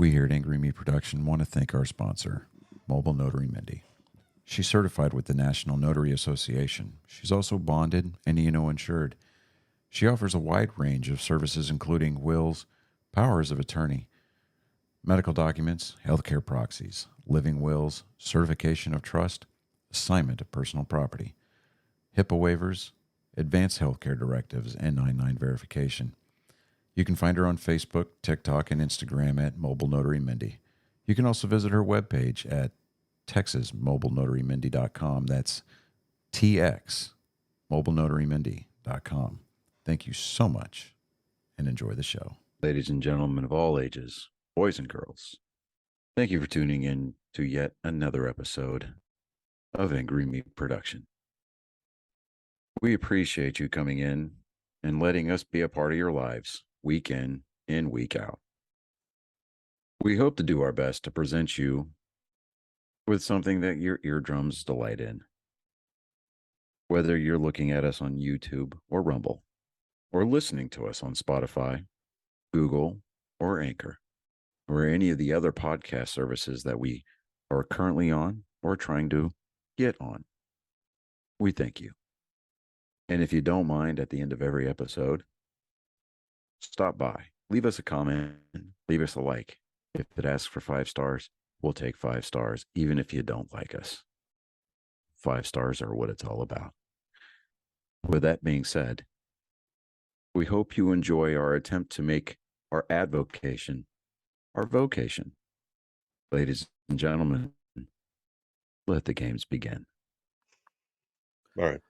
We here at Angry Me Production want to thank our sponsor, Mobile Notary Mindy. She's certified with the National Notary Association. She's also bonded and E&O insured. She offers a wide range of services including wills, powers of attorney, medical documents, healthcare proxies, living wills, certification of trust, assignment of personal property, HIPAA waivers, advanced healthcare directives, and 99 verification. You can find her on Facebook, TikTok, and Instagram at Mobile Notary Mindy. You can also visit her webpage at TexasMobileNotaryMindy.com. That's TXMobileNotaryMindy.com. Thank you so much and enjoy the show. Ladies and gentlemen of all ages, boys and girls, thank you for tuning in to yet another episode of Angry Meat Production. We appreciate you coming in and letting us be a part of your lives week in and week out. We hope to do our best to present you with something that your eardrums delight in. Whether you're looking at us on YouTube or Rumble, or listening to us on Spotify, Google, or Anchor, or any of the other podcast services that we are currently on or trying to get on, we thank you. And if you don't mind, at the end of every episode, stop by, leave us a comment, leave us a like. If it asks for 5 stars, we'll take 5 stars, even if you don't like us. 5 stars are what it's all about. With that being said, we hope you enjoy our attempt to make our advocation our vocation. Ladies and gentlemen, let the games begin. All right.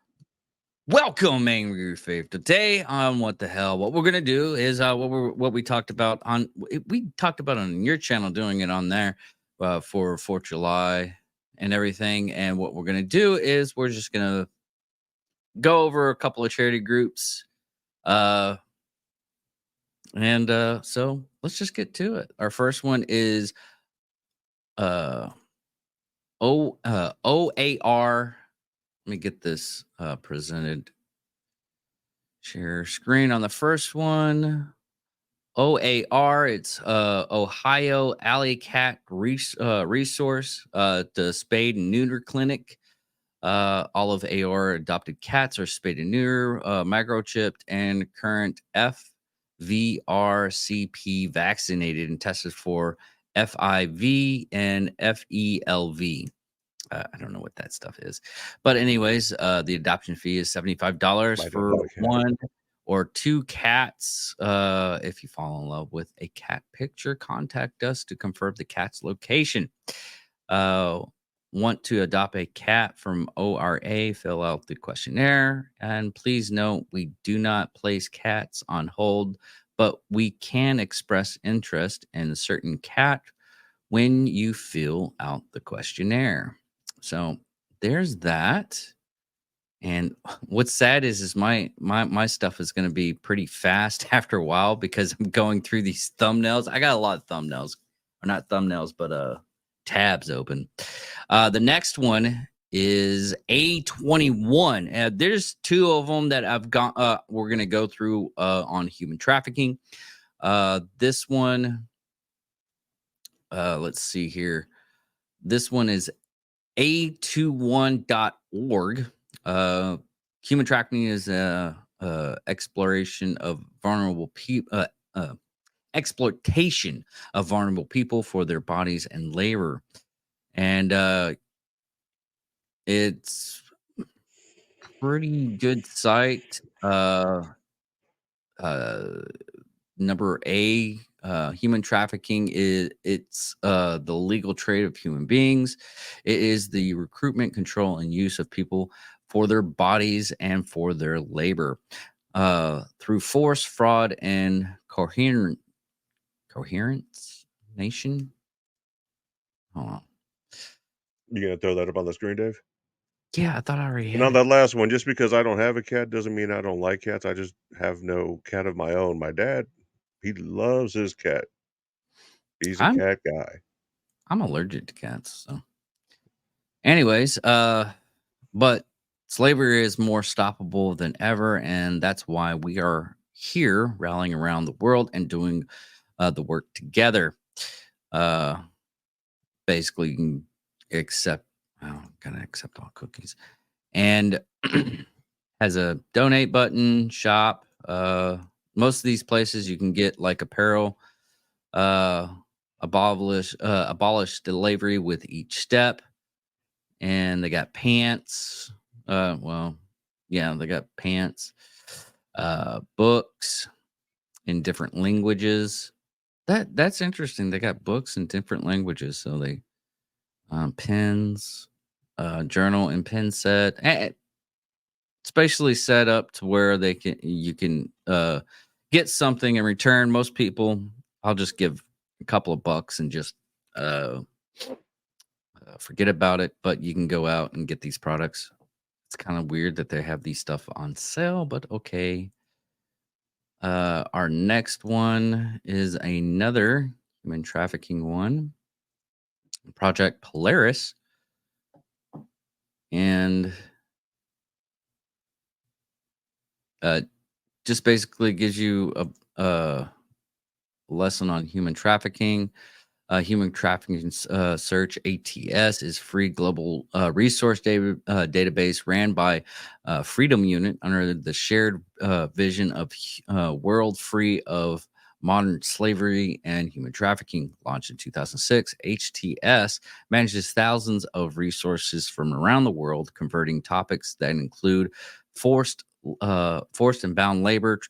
Welcome, Angry Fave. Today on What the Hell, what we're gonna do is what we talked about on your channel, doing it on there for 4th of July and everything. And what we're gonna do is we're just gonna go over a couple of charity groups, so let's just get to it. Our first one is OAR. Let me get this presented. Share screen on the first one. OAR, it's Ohio Alley Cat Resource, the Spade and Neuter Clinic. All of AR adopted cats are spayed and neuter, microchipped, and current FVRCP vaccinated and tested for FIV and FELV. I don't know what that stuff is. But anyways, the adoption fee is $75 for 1 or 2 cats. If you fall in love with a cat picture, contact us to confirm the cat's location. Want to adopt a cat from ORA, fill out the questionnaire. And please note, we do not place cats on hold, but we can express interest in a certain cat when you fill out the questionnaire. So there's that. And what's sad is my stuff is going to be pretty fast after a while because I'm going through these thumbnails. I got a lot of thumbnails, or not thumbnails, but tabs open. The next one is A21. There's 2 of them that I've got. We're going to go through on human trafficking. This one, let's see here. This one is A21.org. Human trafficking is exploration of vulnerable people, exploitation of vulnerable people for their bodies and labor. And it's pretty good site. Number A, human trafficking it's the legal trade of human beings. It is the recruitment, control, and use of people for their bodies and for their labor through force, fraud, and coherence nation. Hold on. You gonna throw that up on the screen, Dave? Yeah, I thought I already had And on it. that last one, just because I don't have a cat doesn't mean I don't like cats. I just have no cat of my own. My dad, he loves his cat. He's a cat guy. I'm allergic to cats, so. Anyways, but slavery is more stoppable than ever, and that's why we are here rallying around the world and doing the work together. Basically, you can accept. Oh, gotta accept all cookies, and has a donate button. Shop. Most of these places you can get like apparel. Uh, abolish slavery with each step, and they got pants. Well, yeah, they got pants. Books in different languages. That's interesting. They got books in different languages, so they pens, journal and pen set. It's basically set up to where you can get something in return. Most people, I'll just give a couple of bucks and just forget about it. But you can go out and get these products. It's kind of weird that they have these stuff on sale, but okay. Our next one is another human trafficking one, Project Polaris, and just basically gives you a lesson on human trafficking. Human trafficking search ATS is free global resource database ran by Freedom Unit under the shared vision of world free of modern slavery and human trafficking. Launched in 2006, HTS manages thousands of resources from around the world, converting topics that include forced and bound labor,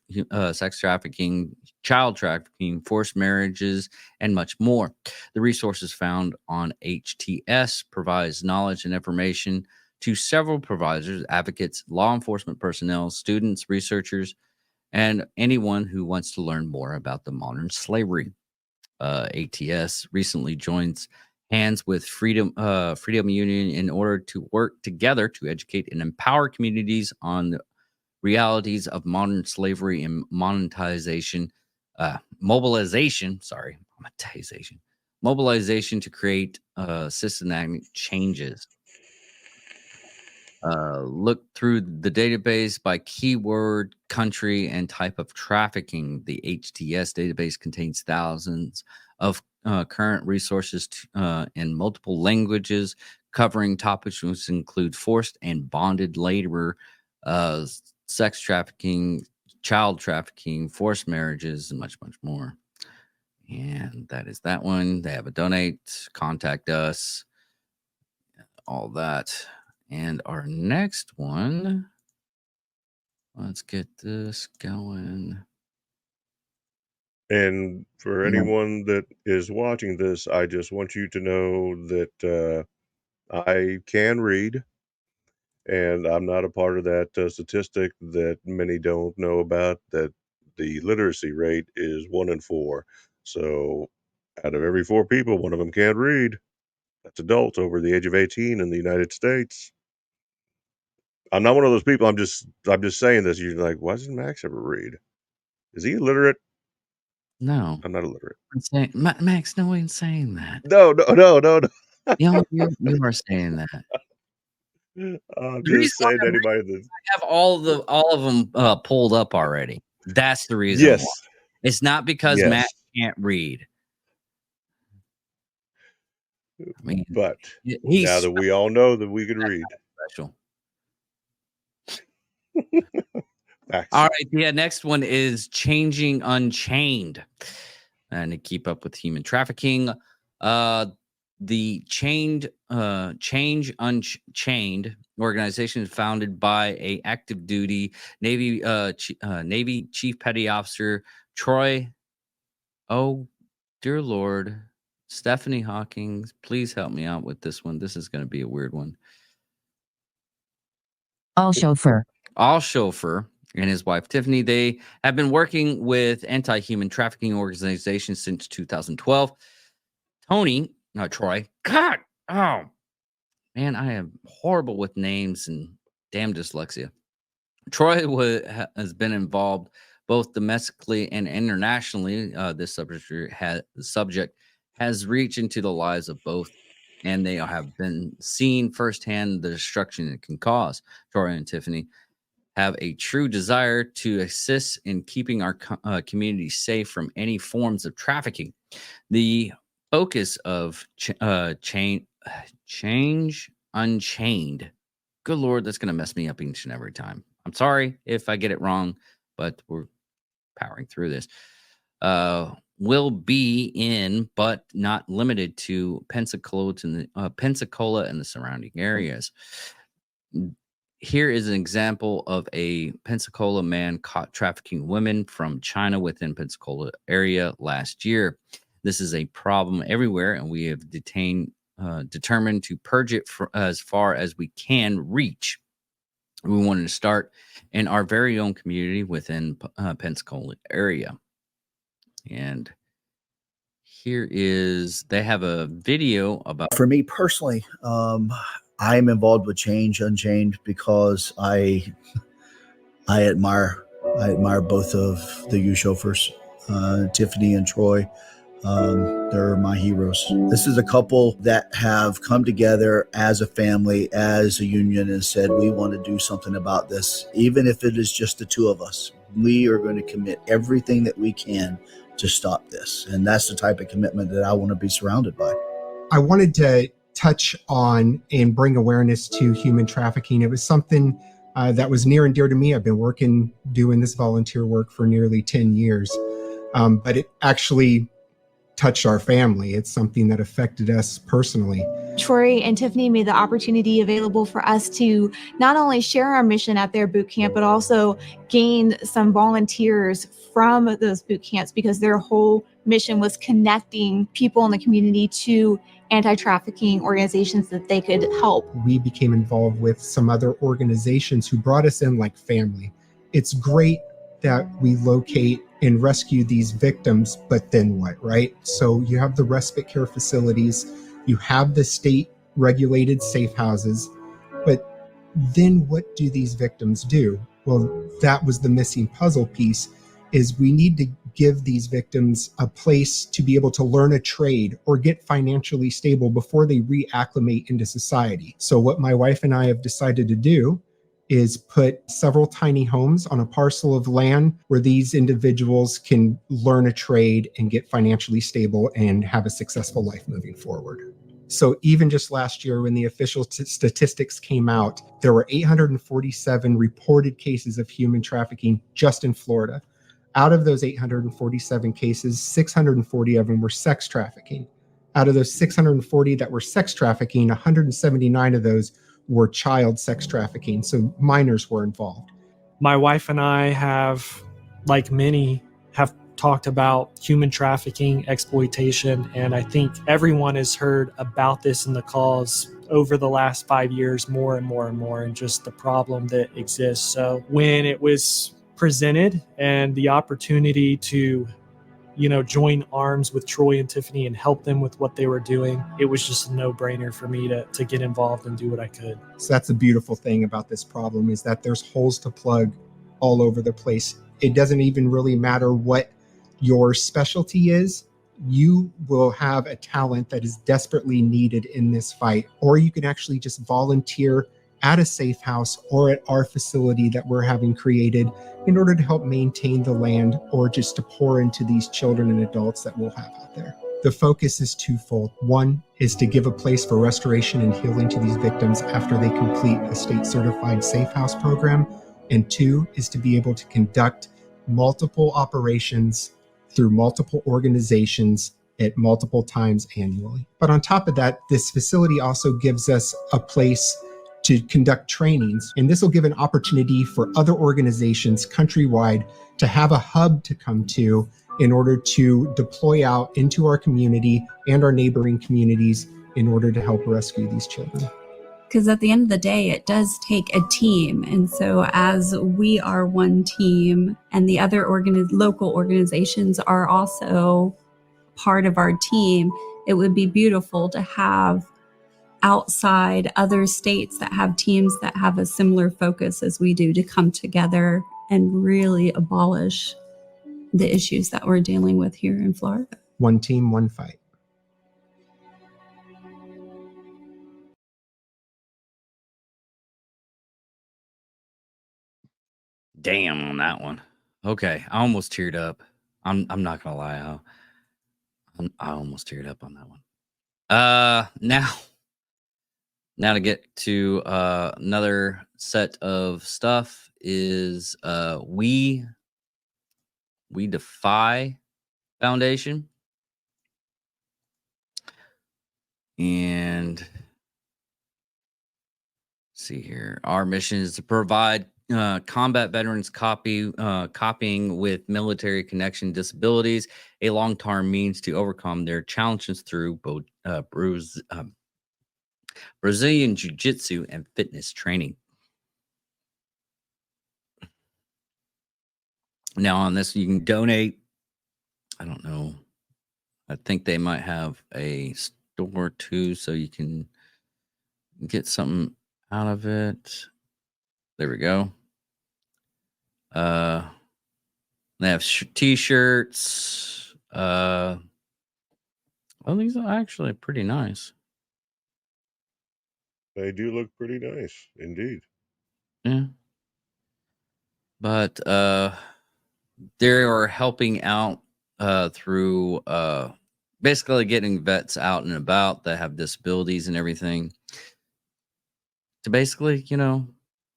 sex trafficking, child trafficking, forced marriages, and much more. The resources found on HTS provides knowledge and information to several providers, advocates, law enforcement personnel, students, researchers, and anyone who wants to learn more about the modern slavery. ATS recently joins hands with Freedom Union in order to work together to educate and empower communities on the realities of modern slavery and mobilization to create systematic changes. Look through the database by keyword, country, and type of trafficking. The HTS database contains thousands of current resources in multiple languages, covering topics which include forced and bonded labor, sex trafficking, child trafficking, forced marriages, and much, much more. And that is that one. They have a donate, contact us, all that. And our next one, let's get this going. And for anyone that is watching this, I just want you to know that I can read, and I'm not a part of that statistic that many don't know about, that the literacy rate is 1 in 4. So out of every 4 people, one of them can't read. That's adults over the age of 18 in the United States. I'm not one of those people. I'm just saying this. You're like, why doesn't Max ever read? Is he illiterate? No, I'm not illiterate. Max, no one's saying that. No. You are saying that. I'm The reason just saying to anybody that I have all of them pulled up already. That's the reason. yes, Why. It's not because yes. Matt can't read. I mean, But he's now that we all know that we can read. special. Max. All right, yeah. Next one is Changing Unchained, and to keep up with human trafficking. The Change Unchained organization is founded by a active duty Navy Chief Petty Officer Troy. Oh, dear Lord, Stephanie Hawkins, please help me out with this one. This is going to be a weird one. All chauffeur And his wife Tiffany, they have been working with anti-human trafficking organizations since 2012. Troy. God, oh man, I am horrible with names and damn dyslexia. Troy has been involved both domestically and internationally. This subject has reached into the lives of both, and they have been seeing firsthand the destruction it can cause. Troy and Tiffany have a true desire to assist in keeping our community safe from any forms of trafficking. focus of Change Unchained. Good Lord, that's going to mess me up each and every time. I'm sorry if I get it wrong, but we're powering through this. Will be in, but not limited to Pensacola and the surrounding areas. Here is an example of a Pensacola man caught trafficking women from China within Pensacola area last year. This is a problem everywhere, and we have determined to purge it as far as we can reach. We wanted to start in our very own community within Pensacola area. And they have a video about. For me personally, I am involved with Change Unchained because I admire both of the U chauffeurs, Tiffany and Troy. They're my heroes. This is a couple that have come together as a family, as a union, and said, we want to do something about this. Even if it is just the two of us, we are going to commit everything that we can to stop this. And that's the type of commitment that I want to be surrounded by. I wanted to touch on and bring awareness to human trafficking. It was something that was near and dear to me. I've been doing this volunteer work for nearly 10 years, but it actually touched our family. It's something that affected us personally. Troy and Tiffany made the opportunity available for us to not only share our mission at their boot camp, but also gain some volunteers from those boot camps, because their whole mission was connecting people in the community to anti-trafficking organizations that they could help. We became involved with some other organizations who brought us in like family. It's great that we locate and rescue these victims, but then what, right? So you have the respite care facilities, you have the state regulated safe houses, but then what do these victims do? Well, that was the missing puzzle piece, is we need to give these victims a place to be able to learn a trade or get financially stable before they reacclimate into society. So what my wife and I have decided to do is put several tiny homes on a parcel of land where these individuals can learn a trade and get financially stable and have a successful life moving forward. So even just last year, when the official statistics came out, there were 847 reported cases of human trafficking just in Florida. Out of those 847 cases, 640 of them were sex trafficking. Out of those 640 that were sex trafficking, 179 of those were child sex trafficking. So minors were involved. My wife and I have, like many, have talked about human trafficking, exploitation, and I think everyone has heard about this in the calls over the last 5 years more and more and more, and just the problem that exists. So when it was presented and the opportunity to join arms with Troy and Tiffany and help them with what they were doing, it was just a no-brainer for me to get involved and do what I could. So that's the beautiful thing about this problem, is that there's holes to plug all over the place. It doesn't even really matter what your specialty is. You will have a talent that is desperately needed in this fight, or you can actually just volunteer at a safe house or at our facility that we're having created in order to help maintain the land, or just to pour into these children and adults that we'll have out there. The focus is twofold. One is to give a place for restoration and healing to these victims after they complete a state-certified safe house program. And two is to be able to conduct multiple operations through multiple organizations at multiple times annually. But on top of that, this facility also gives us a place to conduct trainings, and this will give an opportunity for other organizations countrywide to have a hub to come to in order to deploy out into our community and our neighboring communities in order to help rescue these children. Because at the end of the day, it does take a team. And so as we are one team and the other local organizations are also part of our team, it would be beautiful to have outside other states that have teams that have a similar focus as we do to come together and really abolish the issues that we're dealing with here in Florida. One team, one fight. Damn on that one. Okay, I almost teared up. I'm not gonna lie. I almost teared up on that one. Now to get to another set of stuff is We Defy Foundation. And see here. Our mission is to provide combat veterans copying with military connection disabilities a long-term means to overcome their challenges through Brazilian Jiu-Jitsu and fitness training. Now on this, you can donate. I don't know. I think they might have a store too, so you can get something out of it. There we go. They have t-shirts. Well, these are actually pretty nice. They do look pretty nice, indeed. Yeah. But they are helping out through basically getting vets out and about that have disabilities and everything to basically,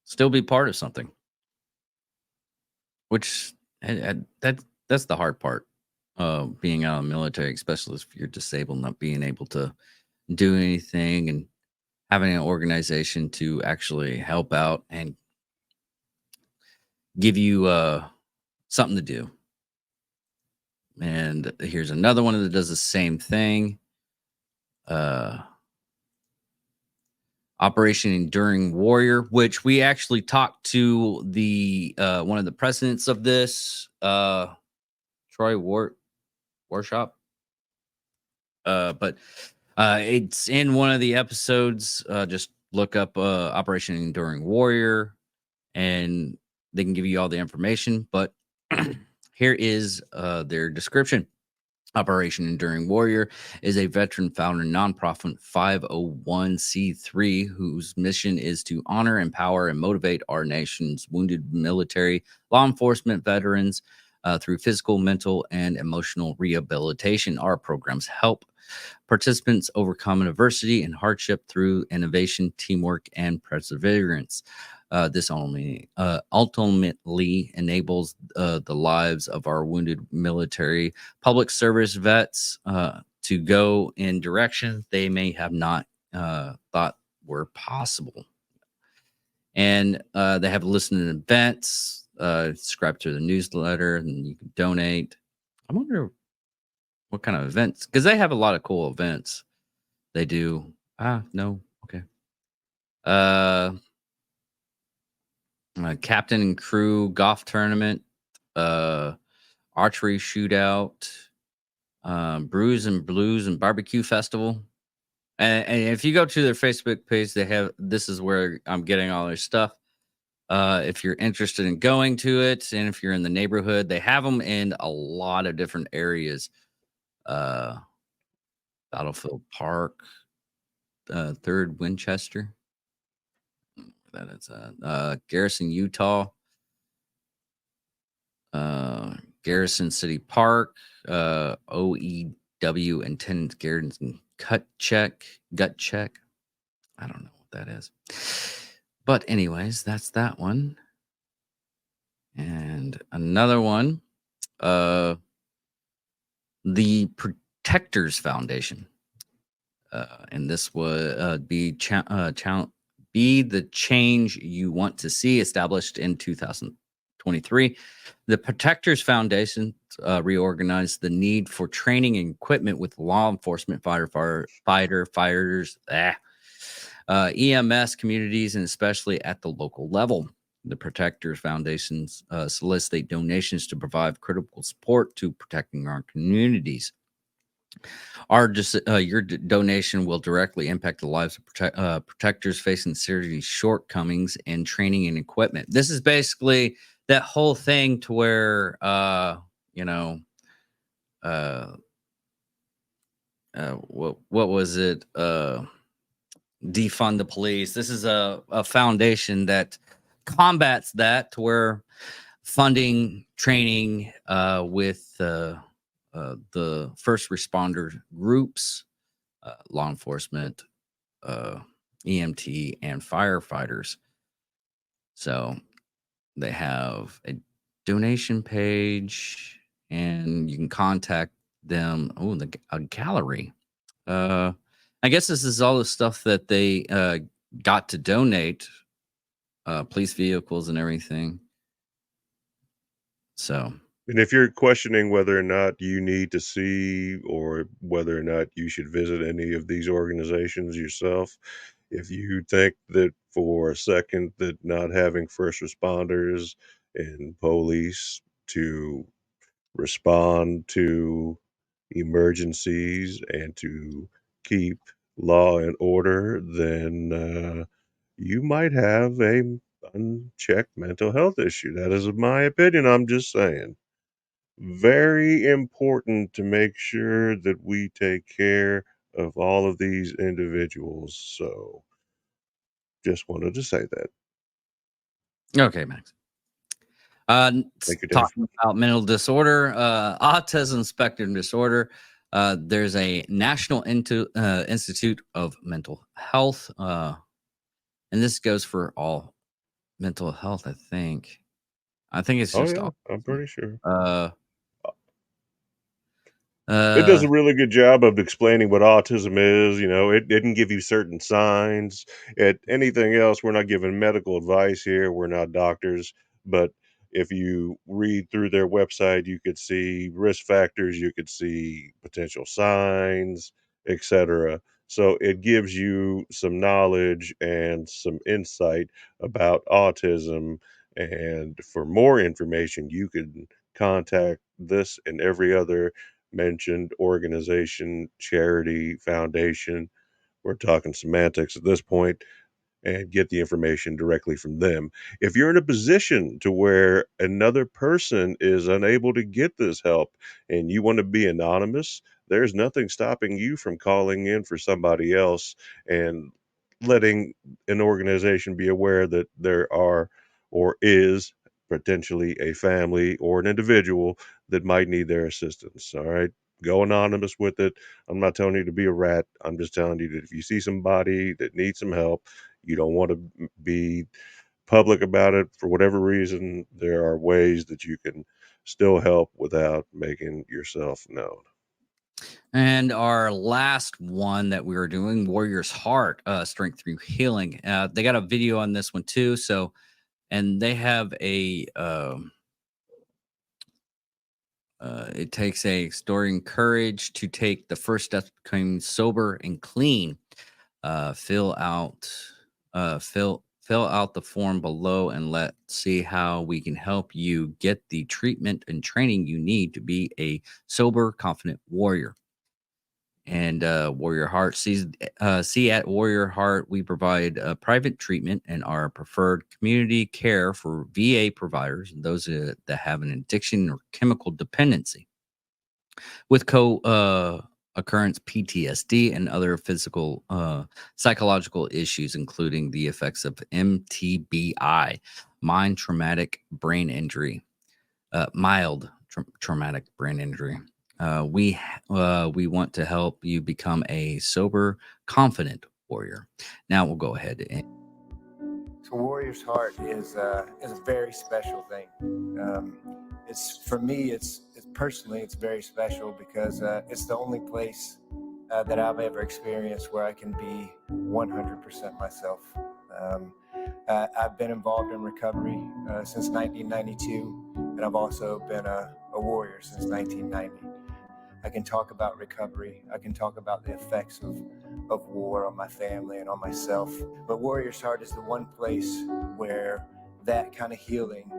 still be part of something. Which that's the hard part of being out of the military, especially if you're disabled, not being able to do anything and having an organization to actually help out and give you something to do. And here's another one that does the same thing. Operation Enduring Warrior, which we actually talked to the one of the presidents of this, Troy Warshop. But it's in one of the episodes. Just look up Operation Enduring Warrior, and they can give you all the information. But here is their description. Operation Enduring Warrior is a veteran-founded nonprofit 501c3 whose mission is to honor, empower, and motivate our nation's wounded military, law enforcement veterans through physical, mental, and emotional rehabilitation. Our programs help participants overcome adversity and hardship through innovation, teamwork, and perseverance. This ultimately enables the lives of our wounded military public service vets to go in directions they may have not thought were possible. And they have listening events, subscribe to the newsletter, and you can donate. I wonder what kind of events, because they have a lot of cool events. They do. No. Okay. Captain and crew golf tournament, archery shootout, brews and blues and barbecue festival. And if you go to their Facebook page, they have, this is where I'm getting all their stuff. If you're interested in going to it, and if you're in the neighborhood, they have them in a lot of different areas. Battlefield Park, 3rd Winchester. That is Garrison, Utah, Garrison City Park, OEW Intendant Garrison Gut Check. I don't know what that is. But anyways, that's that one. And another one, the Protectors Foundation. And this would be the change you want to see, established in 2023. The Protectors Foundation reorganized the need for training and equipment with law enforcement, fighters, EMS communities, and especially at the local level. The Protectors Foundations solicit donations to provide critical support to protecting our communities. Your donation will directly impact the lives of protectors facing serious shortcomings in training and equipment. This is basically that whole thing to where, what was it? Defund the police. This is a foundation that combats that, to where funding training with the first responder groups, law enforcement, EMT, and firefighters. So they have a donation page, and you can contact them. Oh, a gallery. I guess this is all the stuff that they got to donate, police vehicles and everything. So, And if you're questioning whether or not you need to see or whether or not you should visit any of these organizations yourself, if you think that for a second that not having first responders and police to respond to emergencies and to keep law and order, then you might have a unchecked mental health issue. That is my opinion. I'm just saying. Very important to make sure that we take care of all of these individuals. So just wanted to say that. okay, Max. Thank you, Dave. Talking about mental disorder, autism spectrum disorder. There's a National Institute of Mental Health, and this goes for all mental health. I think it's Oh just yeah, all. I'm pretty sure. It does a really good job of explaining what autism is. You know, it didn't give you certain signs. Anything else, we're not giving medical advice here. We're not doctors. But if you read through their website, you could see risk factors, you could see potential signs, etc. So it gives you some knowledge and some insight about autism. And for more information, you can contact this and every other mentioned organization, charity, foundation. We're talking semantics at this point, and get the information directly from them. If you're in a position to where another person is unable to get this help and you want to be anonymous, there's nothing stopping you from calling in for somebody else and letting an organization be aware that there are or is potentially a family or an individual that might need their assistance. All right. Go anonymous with it. I'm not telling you to be a rat. I'm just telling you that if you see somebody that needs some help, you don't want to be public about it for whatever reason, there are ways that you can still help without making yourself known. And our last one that we were doing, Warrior's Heart, Strength Through Healing. They got a video on this one too. So, and they have it takes a extraordinary courage to take the first steps becoming sober and clean. Fill out the form below, and let's see how we can help you get the treatment and training you need to be a sober, confident warrior. And Warrior Heart see at Warrior Heart, we provide private treatment and our preferred community care for VA providers and those that have an addiction or chemical dependency with occurrence PTSD and other physical psychological issues, including the effects of MTBI, mind traumatic brain injury, mild traumatic brain injury. We want to help you become a sober, confident warrior. Now we'll go ahead and. So Warrior's Heart is a very special thing. It's for me. It's personally, it's very special because it's the only place that I've ever experienced where I can be 100% myself. I've been involved in recovery since 1992, and I've also been a warrior since 1990. I can talk about recovery. I can talk about the effects of war on my family and on myself. But Warrior's Heart is the one place where that kind of healing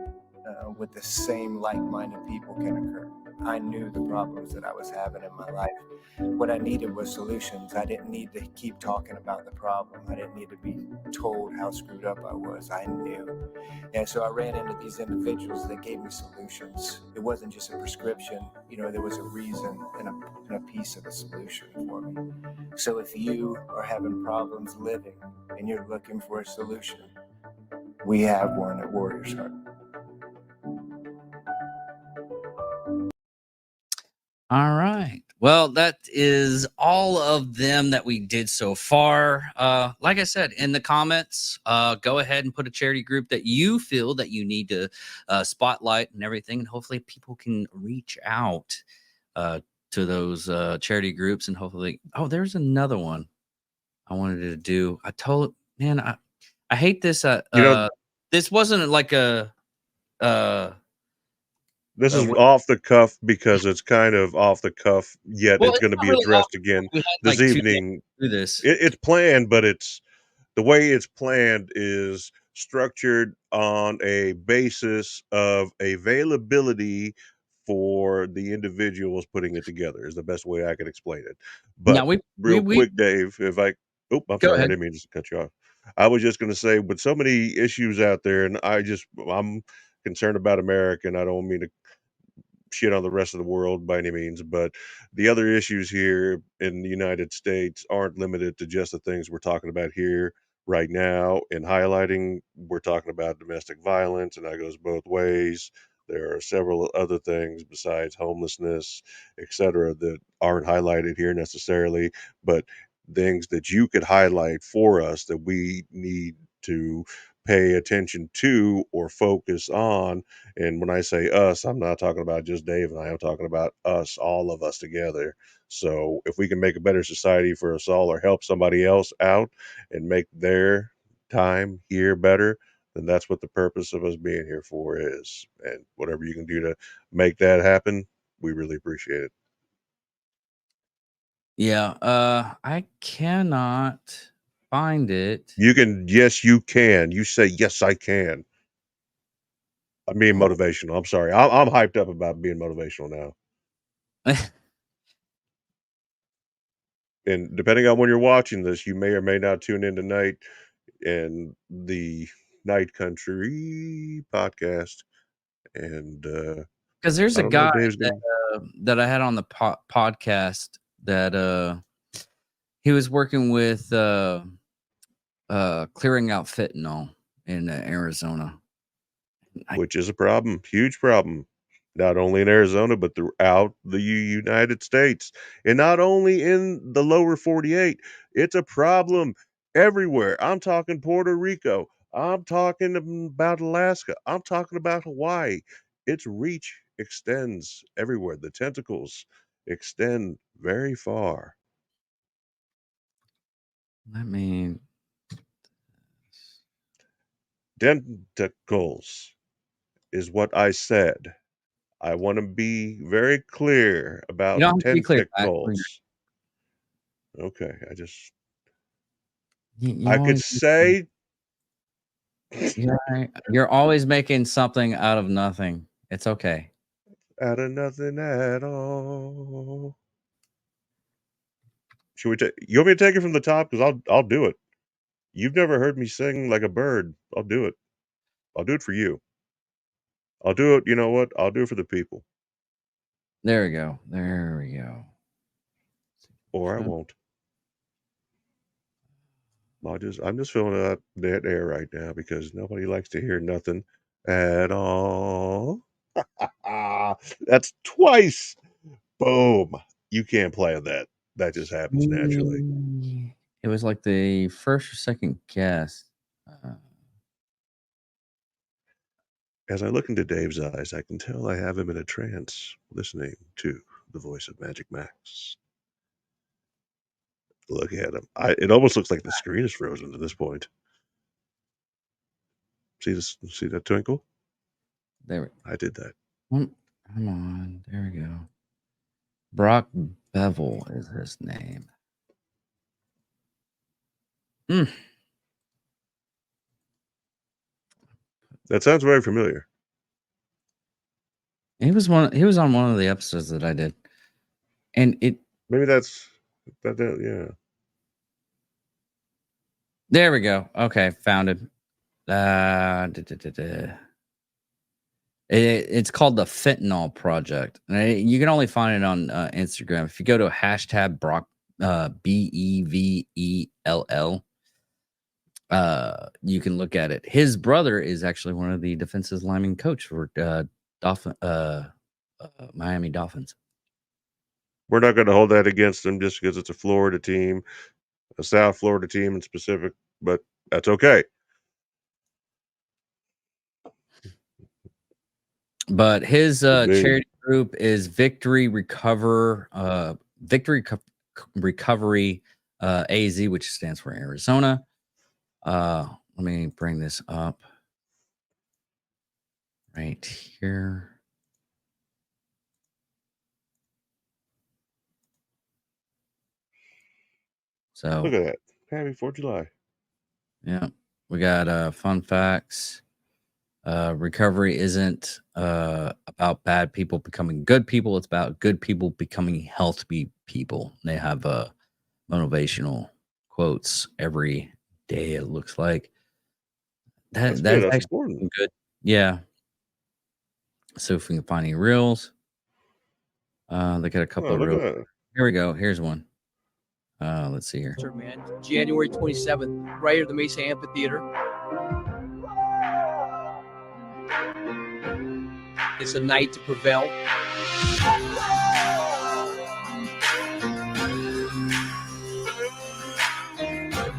with the same like-minded people can occur. I knew the problems that I was having in my life. What I needed was solutions. I didn't need to keep talking about the problem. I didn't need to be told how screwed up I was. I knew. And so I ran into these individuals that gave me solutions. It wasn't just a prescription. You know, there was a reason and a piece of the solution for me. So if you are having problems living and you're looking for a solution, we have one at Warrior's Heart. All right. Well, that is all of them that we did so far. Like I said, in the comments, go ahead and put a charity group that you feel that you need to spotlight and everything. And hopefully people can reach out to those charity groups. And hopefully, oh, there's another one I wanted to do. I hate this. This wasn't like a... This is what- off the cuff because it's kind of off the cuff, yet Well, it's going to not be really addressed off- again we had, this like, 2 days evening. to do this. It's planned, but it's the way it's planned is structured on a basis of availability for the individuals putting it together is the best way I could explain it. But Now real quick, Dave, if I I'm Go sorry, I ahead. didn't mean to cut you off. I was just going to say, with so many issues out there, and I'm concerned about America, and I don't mean to shit on the rest of the world by any means, but the other issues here in the United States aren't limited to just the things we're talking about here right now and highlighting. We're talking about domestic violence, and that goes both ways. There are several other things besides homelessness, etc., that aren't highlighted here necessarily, but things that you could highlight for us that we need to pay attention to or focus on. And when I say us, I'm not talking about just Dave and I. I'm talking about us, all of us together. So if we can make a better society for us all or help somebody else out and make their time here better, then that's what the purpose of us being here for is. And whatever you can do to make that happen, we really appreciate it. Yeah, I cannot find it. You can, yes, you can. You say, yes, I can. I'm being motivational. I'm sorry. I'm hyped up about being motivational now. And depending on when you're watching this, you may or may not tune in tonight and the Night Country podcast. And Because there's I a don't know, guy Dave's gonna... that I had on the podcast that he was working with clearing out fentanyl in Arizona. which is a problem, huge problem, not only in Arizona, but throughout the United States. And not only in the lower 48, it's a problem everywhere. I'm talking Puerto Rico. I'm talking about Alaska. I'm talking about Hawaii. Its reach extends everywhere. The tentacles extend very far. I mean, Tentacles is what I said. I want to be very clear about you don't have to be clear. tentacles. Okay, You I could always- say You're always making something out of nothing. It's okay. out of nothing at all. Should we take? You want me to take it from the top? Because I'll do it. You've never heard me sing like a bird. I'll do it. I'll do it for you. I'll do it. You know what? I'll do it for the people. There we go. There we go. Or I won't. I'm just filling out that air right now because nobody likes to hear nothing at all. That's twice. Boom. You can't play on that. That just happens naturally. It was like the first or second guess. As I look into Dave's eyes, I can tell I have him in a trance, listening to the voice of Magic Max. Look at him. It almost looks like the screen is frozen at this point. See this? See that twinkle? There. I did that. Come on. There we go. Brock Bevel is his name. That sounds very familiar. He was on one of the episodes that I did. And maybe that's that yeah. There we go. Okay, found it. It's called the Fentanyl Project. And you can only find it on Instagram. If you go to hashtag Brock BEVELL, you can look at it. His brother is actually one of the defensive lineman coach for Miami Dolphins. we're not going to hold that against them just because it's a Florida team, a South Florida team in specific, but that's okay. But his Me. charity group is Victory Recovery AZ, which stands for Arizona. Let me bring this up right here. So Look at that. Happy 4th of July. yeah, we got fun facts. Recovery isn't about bad people becoming good people. It's about good people becoming healthy people. They have motivational quotes every day, it looks like. That's good. That's That's actually important. good. Yeah. So if we can find any reels. They got a couple Oh, of look reels. at that. Here we go. Here's one. Let's see here. Sure, man. January 27th, right here at the Mesa Amphitheater. It's a night to prevail.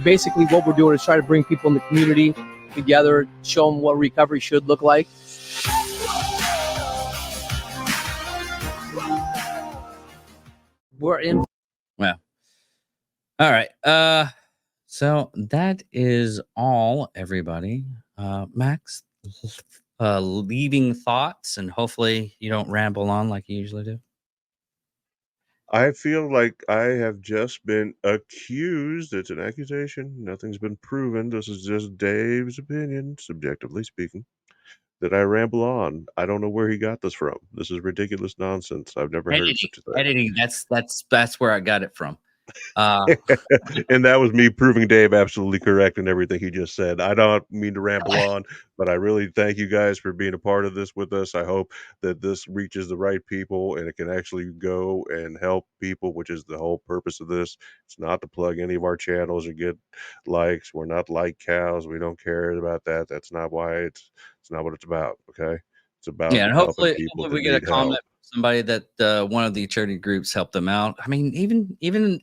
Basically, what we're doing is trying to bring people in the community together, show them what recovery should look like. We're in. Well, all right. So that is all, everybody. Max, leaving thoughts, and hopefully you don't ramble on like you usually do. I feel like I have just been accused. It's an accusation. Nothing's been proven. This is just Dave's opinion, subjectively speaking, that I ramble on. I don't know where he got this from. This is ridiculous nonsense. I've never heard of such a thing. Editing. That's where I got it from. And that was me proving Dave absolutely correct in everything he just said. I don't mean to ramble on, but I really thank you guys for being a part of this with us. I hope that this reaches the right people and it can actually go and help people, which is the whole purpose of this. It's not to plug any of our channels or get likes. We're not like cows. We don't care about that. That's not why it's not what it's about. Okay. It's about Yeah, and helping hopefully people we that get a need help. comment from somebody that one of the charity groups helped them out. I mean, even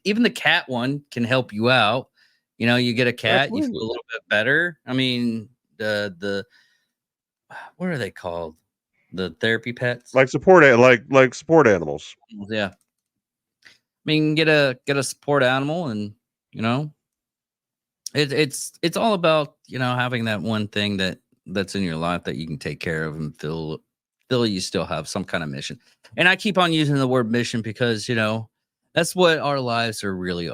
the cat one can help you out. You know, you get a cat, you feel a little bit better. I mean, the what are they called? The therapy pets? Like support animals. Yeah. I mean, get a support animal, and you know, it's all about, you know, having that one thing that's in your life that you can take care of and feel you still have some kind of mission. And I keep on using the word mission because, you know, that's what our lives are really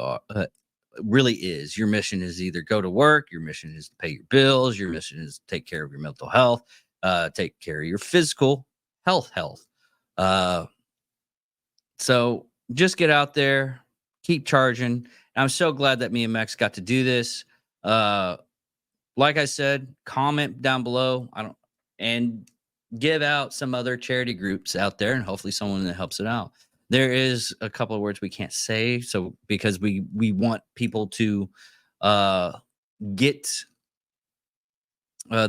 is. Your mission is either go to work, your mission is to pay your bills, your mission is to take care of your mental health, take care of your physical health. So just get out there, keep charging. I'm so glad that me and Max got to do this. Like I said, comment down below. And give out some other charity groups out there, and hopefully someone that helps it out. There is a couple of words we can't say, so because we want people to get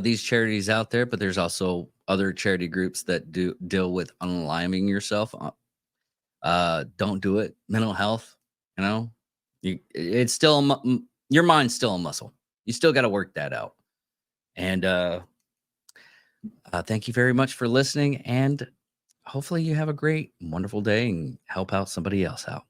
these charities out there, but there's also other charity groups that deal with unaliving yourself. Don't do it. Mental health, you know, it's still your mind's still a muscle. You still got to work that out. And thank you very much for listening, and hopefully you have a great, wonderful day and help out somebody else out.